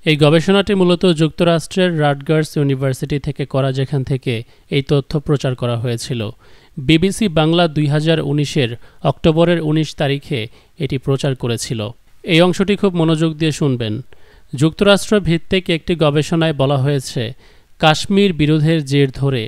এই গবেষণাটি মূলত যুক্তরাষ্ট্রের রাটগার্স ইউনিভার্সিটি থেকে করা, যেখান থেকে এই তথ্য প্রচার করা হয়েছিল। বিবিসি বাংলা 2019-এর অক্টোবরের 19 তারিখে এটি প্রচার করেছিল। এই অংশটি খুব মনোযোগ দিয়ে শুনবেন। যুক্তরাষ্ট্র ভিত্তিক একটি গবেষণায় বলা হয়েছে, কাশ্মীর বিরোধের জের ধরে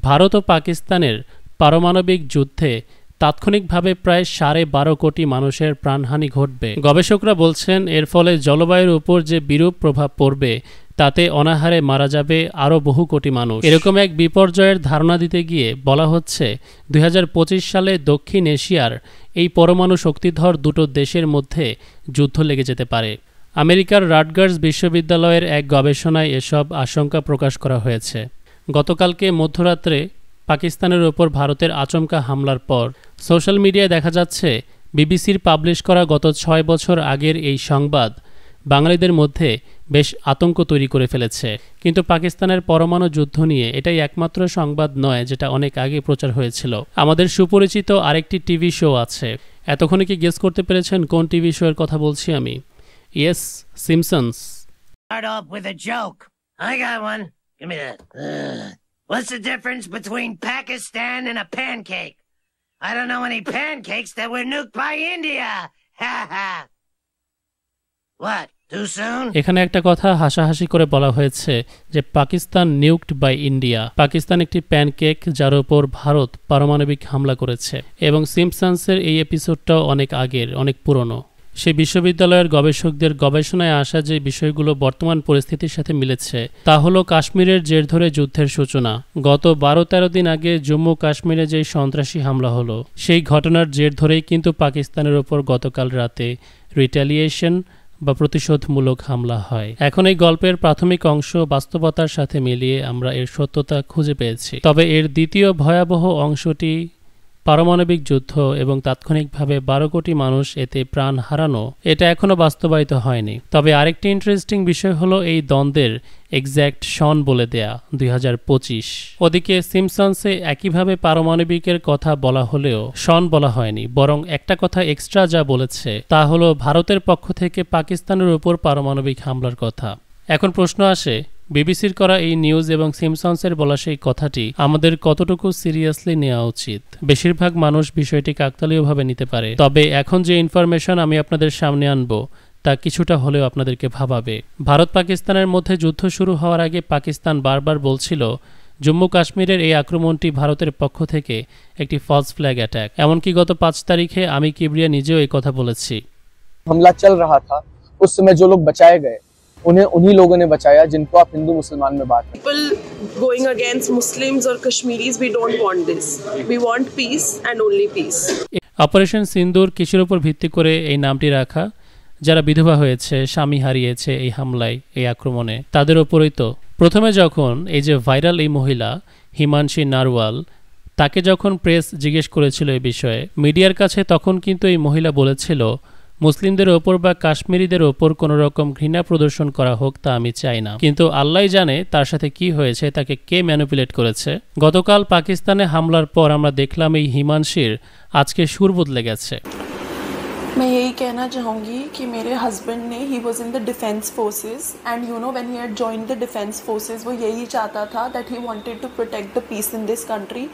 ভারত ও পাকিস্তানের পারমাণবিক যুদ্ধে তাৎক্ষণিকভাবে প্রায় 12.5 কোটি মানুষের প্রাণহানি ঘটবে। গবেষকরা বলছেন, এর ফলে জলবায়ুর উপর যে বিরূপ প্রভাব পড়বে তাতে অনাহারে মারা যাবে আরও বহু কোটি মানুষ। এরকম এক বিপর্যয়ের ধারণা দিতে গিয়ে বলা হচ্ছে, 2025 সালে দক্ষিণ এশিয়ার এই পরমাণু শক্তিধর দুটো দেশের মধ্যে যুদ্ধ লেগে যেতে পারে। আমেরিকার রাটগার্স বিশ্ববিদ্যালয়ের এক গবেষণায় এসব আশঙ্কা প্রকাশ করা হয়েছে। গতকালকে মধ্যরাত্রে পাকিস্তানের ওপর ভারতের আচমকা হামলার পর সোশ্যাল মিডিয়ায় দেখা যাচ্ছে, বিবিসির পাবলিশ করা গত 6 বছর আগের এই সংবাদ বাঙালিদের মধ্যে বেশ আতঙ্ক তৈরি করে ফেলেছে। কিন্তু পাকিস্তানের পরমাণু যুদ্ধ নিয়ে এটাই একমাত্র সংবাদ নয় যেটা অনেক আগে প্রচার হয়েছিল। আমাদের সুপরিচিত আরেকটি টিভি শো আছে। এতক্ষণে কি গেস করতে পেরেছেন কোন টিভি শো এর কথা বলছি আমি? Yes, Simpson's. Start off with a joke. I got one. Give me that. What's the difference between Pakistan and a pancake? I don't know any pancakes that were nuked by India. Ha ha. What? Too soon? এখানে একটা কথা হাসাহাসি করে বলা হয়েছে যে Pakistan নিউকড by India. Pakistan একটি pancake যার উপর ভারত পারমাণবিক হামলা করেছে। এবং সিম্পসনসের এই এপিসোডটাও অনেক আগের, অনেক পুরনো। সেই বিশ্ববিদ্যালয়ের গবেষকদের গবেষণায় আসা যে বিষয়গুলো বর্তমান পরিস্থিতির সাথে মিলেছে তা হলো কাশ্মীরের জের ধরে যুদ্ধের সূচনা। গত 12-13 দিন আগে জম্মু কাশ্মীরে যে সন্ত্রাসী হামলা হলো, সেই ঘটনার জের ধরেই কিন্তু পাকিস্তানের ওপর গতকাল রাতে রিটালিয়েশন বা প্রতিশোধমূলক হামলা হয়। এখন এই গল্পের প্রাথমিক অংশ বাস্তবতার সাথে মিলিয়ে আমরা এর সত্যতা খুঁজে পেয়েছি। তবে এর দ্বিতীয় ভয়াবহ অংশটি, পারমাণবিক যুদ্ধ এবং তাৎক্ষণিকভাবে 12 কোটি মানুষ এতে প্রাণ হারানো, এটা এখনও বাস্তবায়িত হয়নি। তবে আরেকটি ইন্টারেস্টিং বিষয় হলো এই দ্বন্দ্বের এক্স্যাক্ট সন বলে দেয়া 2025। ওদিকে সিম্পসনসে একইভাবে পারমাণবিকের কথা বলা হলেও সন বলা হয়নি, বরং একটা কথা এক্সট্রা যা বলেছে তা হলো ভারতের পক্ষ থেকে পাকিস্তানের উপর পারমাণবিক হামলার কথা। এখন প্রশ্ন আসে, বিবিসির করা এই নিউজ এবং সিম্পসনসের বলা সেই কথাটি আমাদের কতটুকু সিরিয়াসলি নেওয়া উচিত? বেশিরভাগ মানুষ বিষয়টি কাকতালীয়ভাবে নিতে পারে। তবে এখন যে ইনফরমেশন আমি আপনাদের সামনে আনবো তা কিছুটা হলেও আপনাদেরকে ভাবাবে। ভারত পাকিস্তানের মধ্যে যুদ্ধ শুরু হওয়ার আগে পাকিস্তান বারবার বলছিল জম্মু কাশ্মীরের এই আক্রমণটি ভারতের পক্ষ থেকে একটি ফলস ফ্ল্যাগ অ্যাটাক। এমনকি গত 5 তারিখে আমি কিবরিয়া নিজেও এই কথা বলেছি। हमला चल रहा था, उस समय जो लोग बचाए गए उन्हें उन्हीं लोगों ने बचाया जिनको आप हिंदू मुसलमान में बांट। People going against Muslims or Kashmiris, we don't want this. We want peace and only peace. Operation সিন্দুর কিসের উপর ভিত্তি করে এই নামটি রাখা? যারা বিধবা হয়েছে, স্বামী হারিয়েছে এই হামলায়, এই আক্রমণে, তাদের ওপরই তো। প্রথমে যখন এই যে ভাইরাল এই মহিলা হিমানশী নারওয়াল, তাকে যখন প্রেস জিজ্ঞেস করেছিল এই বিষয়ে মিডিয়ার কাছে, তখন কিন্তু এই মহিলা বলেছিল মুসলিমদের ওপর বা কাশ্মীরিদের ওপর কোনো রকম ঘৃণা প্রদর্শন করা হোক তা আমি চাই না। কিন্তু আল্লাহই জানে তার সাথে কি হয়েছে, তাকে কে ম্যানিপুলেট করেছে। গতকাল পাকিস্তানে হামলার পর আমরা দেখলাম এই হিমানশীর আজকে সুর বদলে গেছে। मैं यही कहना चाहूँगी कि मेरे हस्बैंड ने he was in the defence forces and you know when he had joined the defence forces वो यही चाहता था that he wanted to protect the peace in this country.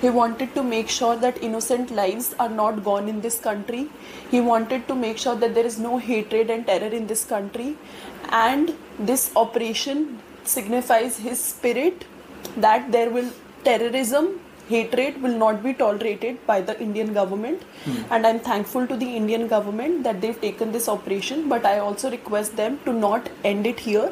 He wanted to make sure that innocent lives are not gone in this country. He wanted to make sure that there is no hatred and terror in this country and this operation signifies his spirit that there will terrorism, hatred will not be tolerated by the Indian government. And I'm thankful to the Indian government that they've taken this operation, but I also request them to not end it here.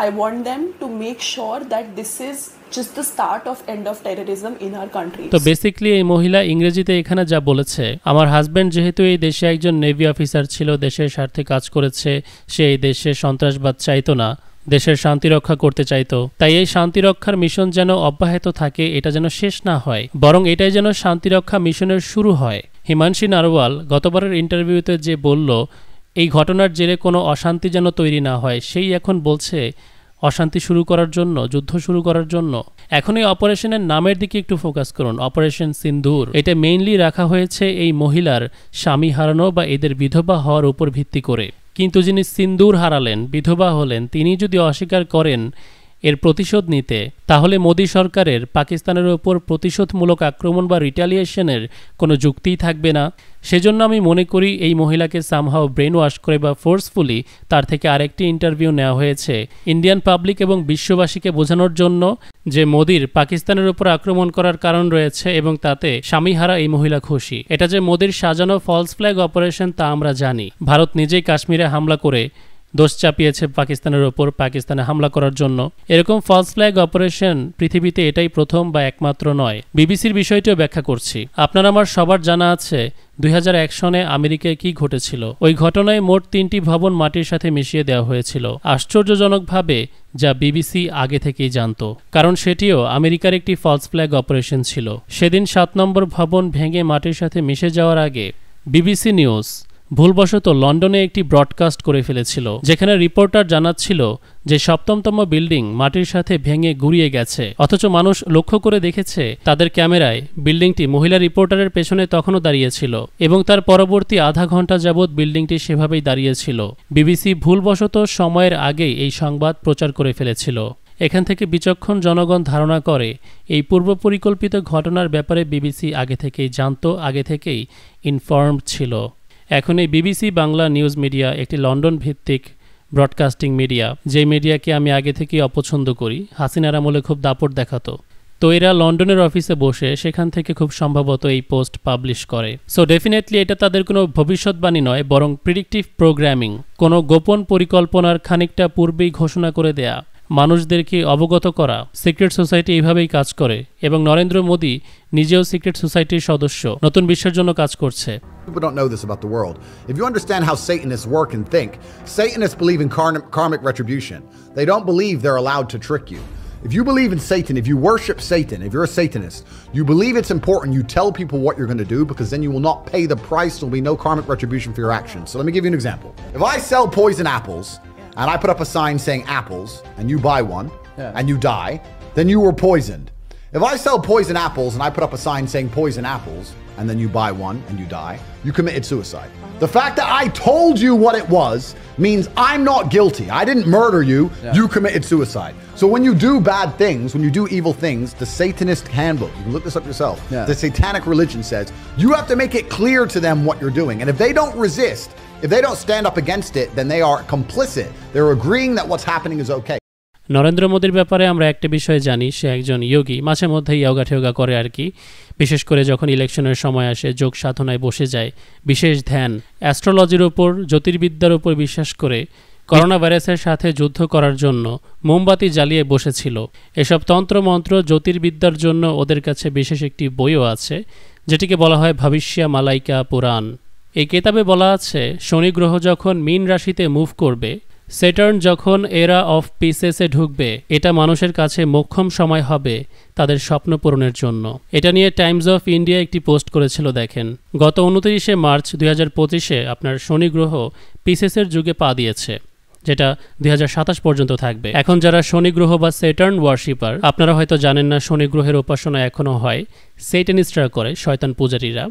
I want them to make sure that this is just the start of end of terrorism in our country. তো basically এই মহিলা ইংরেজিতে এখানে যা বলেছে, আমার husband যেহেতু এই দেশে একজন নেভি অফিসার ছিল, দেশের স্বার্থে কাজ করেছে, সে এই দেশে সন্ত্রাসবাদ চাইতো না, দেশের শান্তি রক্ষা করতে চাইতো, তাই এই শান্তি রক্ষার মিশন যেন অব্যাহত থাকে, এটা যেন শেষ না হয়, বরং এটাই যেন শান্তি রক্ষা মিশনের শুরু হয়। হিমানশী নারওয়াল গতবারের ইন্টারভিউতে যে বলল এই ঘটনার জেরে কোনো অশান্তি যেন তৈরি না হয়, সেই এখন বলছে অশান্তি শুরু করার জন্য, যুদ্ধ শুরু করার জন্য। এখন এই অপারেশনের নামের দিকে একটু ফোকাস করুন, অপারেশন সিন্দুর। এটা মেইনলি রাখা হয়েছে এই মহিলার স্বামী হারানো বা এদের বিধবা হওয়ার উপর ভিত্তি করে। কিন্তু যিনি সিন্দুর হারালেন, বিধবা হলেন, তিনি যদি অস্বীকার করেন এর প্রতিশোধ নিতে, তাহলে মোদী সরকারের পাকিস্তানের ওপর প্রতিশোধমূলক আক্রমণ বা রিটালিয়েশনের কোনো যুক্তিই থাকবে না। সেজন্য আমি মনে করি এই মহিলাকে সামহাও ব্রেন ওয়াশ করে বা ফোর্সফুলি তার থেকে আরেকটি ইন্টারভিউ নেওয়া হয়েছে ইন্ডিয়ান পাবলিক এবং বিশ্ববাসীকে বোঝানোর জন্য যে মোদির পাকিস্তানের উপর আক্রমণ করার কারণ রয়েছে এবং তাতে স্বামীহারা এই মহিলা খুশি। এটা যে মোদির সাজানো ফলস ফ্ল্যাগ অপারেশন তা আমরা জানি। ভারত নিজেই কাশ্মীরে হামলা করে দোষ চাপিয়েছে পাকিস্তানের ওপর পাকিস্তানে হামলা করার জন্য। এরকম ফলস ফ্ল্যাগ অপারেশন পৃথিবীতে এটাই প্রথম বা একমাত্র নয়। বিবিসির বিষয়টিও ব্যাখ্যা করছি। আপনার আমার সবার জানা আছে 2001 সনে আমেরিকায় কি ঘটেছিল। ওই ঘটনায় মোট 3টি ভবন মাটির সাথে মিশিয়ে দেওয়া হয়েছিল, আশ্চর্যজনকভাবে, যা বিবিসি আগে থেকেই জানত, কারণ সেটিও আমেরিকার একটি ফলস ফ্ল্যাগ অপারেশন ছিল। সেদিন 7 নম্বর ভবন ভেঙে মাটির সাথে মিশে যাওয়ার আগে বিবিসি নিউজ ভুলবশত লন্ডনে একটি ব্রডকাস্ট করে ফেলেছিল, যেখানে রিপোর্টার জানাচ্ছিল যে 7তম বিল্ডিং মাটির সাথে ভেঙে গুড়িয়ে গেছে, অথচ মানুষ লক্ষ্য করে দেখেছে তাদের ক্যামেরায় বিল্ডিংটি মহিলা রিপোর্টারের পেছনে তখনও দাঁড়িয়েছিল এবং তার পরবর্তী আধা ঘন্টা যাবৎ বিল্ডিংটি সেভাবেই দাঁড়িয়েছিল। বিবিসি ভুলবশত সময়ের আগেই এই সংবাদ প্রচার করে ফেলেছিল। এখান থেকে বিচক্ষণ জনগণ ধারণা করে এই পূর্ব পরিকল্পিত ঘটনার ব্যাপারে বিবিসি আগে থেকেই জানত, আগে থেকেই ইনফর্মড ছিল। এখন এই বিবিসি বাংলা নিউজ মিডিয়া একটি লন্ডন ভিত্তিক ব্রডকাস্টিং মিডিয়া, যে মিডিয়াকে আমি আগে থেকেই অপছন্দ করি। হাসিনার আমলে খুব দাপট দেখাতো, তো এরা লন্ডনের অফিসে বসে সেখান থেকে খুব সম্ভবত এই পোস্ট পাবলিশ করে। সো ডেফিনেটলি এটা তাদের কোনো ভবিষ্যৎবাণী নয়, বরং প্রিডিকটিভ প্রোগ্রামিং, কোনো গোপন পরিকল্পনার খানিকটা পূর্বেই ঘোষণা করে দেয়া, মানুষদেরকে অবগত করা। সিক্রেট সোসাইটি এইভাবেই কাজ করে এবং নরেন্দ্র মোদী নিজেও সিক্রেট সোসাইটির সদস্য, নতুন বিশ্বের জন্য কাজ করছে। People don't know this about the world. If you understand how Satanists work and think, Satanists believe in karmic retribution. They don't believe they're allowed to trick you. If you believe in Satan, if you worship Satan, if you're a Satanist, you believe it's important you tell people what you're going to do, because then you will not pay the price. There'll be no karmic retribution for your actions. So let me give you an example. If I sell poison apples and I put up a sign saying apples and you buy one and you die, then you were poisoned. If I sell poison apples and I put up a sign saying poison apples and then you buy one and you die, you committed suicide. The fact that I told you what it was means I'm not guilty. I didn't murder you. You committed suicide. So when you do bad things, when you do evil things, the Satanist handbook, you can look this up yourself, the satanic religion says you have to make it clear to them what you're doing. And if they don't resist, if they don't stand up against it, then they are complicit. They're agreeing that what's happening is okay. Narendra মোদীর ব্যাপারে আমরা একটা বিষয় জানি, সে একজন যোগী, মাঝে মধ্যে yoga করে আর কি, বিশেষ করে যখন ইলেকশনের সময় আসে যোগ সাধনায় বসে যায়, বিশেষ ধ্যান, অ্যাস্ট্রোলজির ওপর, জ্যোতির্বিদ্যার ওপর বিশ্বাস করে করোনা ভাইরাসের সাথে যুদ্ধ করার জন্য মোমবাতি জ্বালিয়ে বসেছিল। এসব তন্ত্রমন্ত্র জ্যোতির্বিদ্যার জন্য ওদের কাছে বিশেষ একটি বইও আছে, যেটিকে বলা হয় ভবিষ্যা মালাইকা পুরাণ। এই কেতাবে বলা আছে শনি গ্রহ যখন মীন রাশিতে মুভ করবে, স্যাটার্ন যখন এরা অফ পিসেসে ঢুকবে, এটা মানুষের কাছে মোক্ষম সময় হবে তাদের স্বপ্ন পূরণের জন্য। এটা নিয়ে টাইমস অফ ইন্ডিয়া একটি পোস্ট করেছিল। দেখেন, গত 29শে মার্চ 2025-এ আপনার শনি গ্রহ পিসেসের যুগে পা দিয়েছে, যেটা 2027 পর্যন্ত থাকবে। এখন যারা শনি গ্রহ বা স্যাটার্ন ওয়ার্শিপার, আপনারা হয়তো জানেন না শনি গ্রহের উপাসনা এখনও হয়, স্যাটানিস্টরা করে, শয়তান পূজারীরা,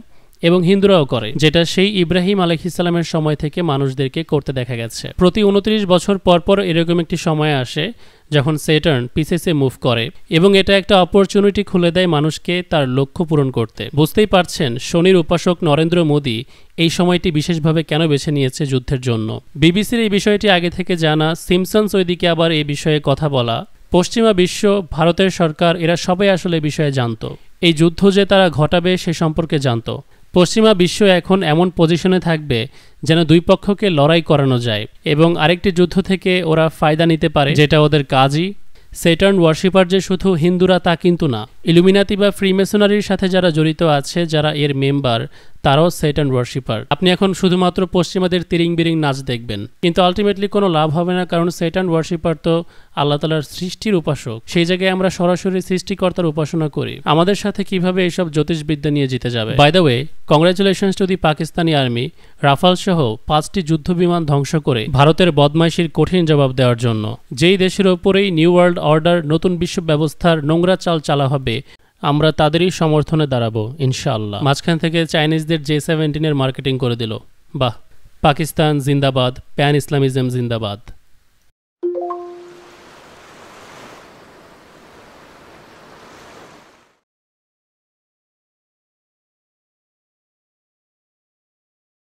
এবং হিন্দুরাও করে, যেটা সেই ইব্রাহিম আলাইহিসসালামের সময় থেকে মানুষদেরকে করতে দেখা গেছে। প্রতি 29 বছর পর পর এরকম একটি সময় আসে যখন স্যাটার্ন পিসেসে মুভ করে এবং এটা একটা অপরচুনিটি খুলে দেয় মানুষকে তার লক্ষ্য পূরণ করতে। বুঝতেই পারছেন শনির উপাসক নরেন্দ্র মোদী এই সময়টি বিশেষভাবে কেন বেছে নিয়েছে যুদ্ধের জন্য। বিবিসির এই বিষয়টি আগে থেকে জানা, সিমসন্স ওইদিকে আবার এই বিষয়ে কথা বলা, পশ্চিমা বিশ্ব, ভারতের সরকার, এরা সবাই আসলে বিষয়ে জানত। এই যুদ্ধ যে তারা ঘটাবে সে সম্পর্কে জানত। পশ্চিমা বিশ্ব এখন এমন পজিশনে থাকবে যেন দুই পক্ষকে লড়াই করানো যায় এবং আরেকটি যুদ্ধ থেকে ওরা ফায়দা নিতে পারে, যেটা ওদের কাজই। স্যাটার্ন ওয়ার্শিপার যে শুধু হিন্দুরা তা কিন্তু না, ইলুমিনাতি বা ফ্রিমেসনারির সাথে যারা জড়িত আছে, যারা এর মেম্বার, তারাও স্যাটার্ন ওয়ার্শিপার। আপনি এখন শুধুমাত্র পশ্চিমাদের তিরিং বিরিং নাচ দেখবেন, কিন্তু আলটিমেটলি কোনো লাভ হবে না, কারণ স্যাটার্ন ওয়ার্শিপার তো আল্লাহ তাআলার সৃষ্টির উপাসক। সেই জায়গায় আমরা সরাসরি সৃষ্টিকর্তার উপাসনা করি। আমাদের সাথে কিভাবে এইসব জ্যোতিষবিদ্যা নিয়ে জিতে যাবে? By the way, congratulations to the Pakistani army, Rafale সহ 5টি যুদ্ধ বিমান ধ্বংস করে ভারতের বদমাইশির কঠিন জবাব দেওয়ার জন্য। যেই দেশের ওপরেই নিউ ওয়ার্ল্ড অর্ডার, নতুন বিশ্ব ব্যবস্থার নোংরা চাল চালা হবে, আমরা তাদেরই সমর্থনে দাঁড়াবো ইনশাআল্লাহ। মাঝখান থেকে চাইনিজদের J-17 এর মার্কেটিং করে দিল, বাহ, পাকিস্তান জিন্দাবাদ, প্যান ইসলামিজম জিন্দাবাদ।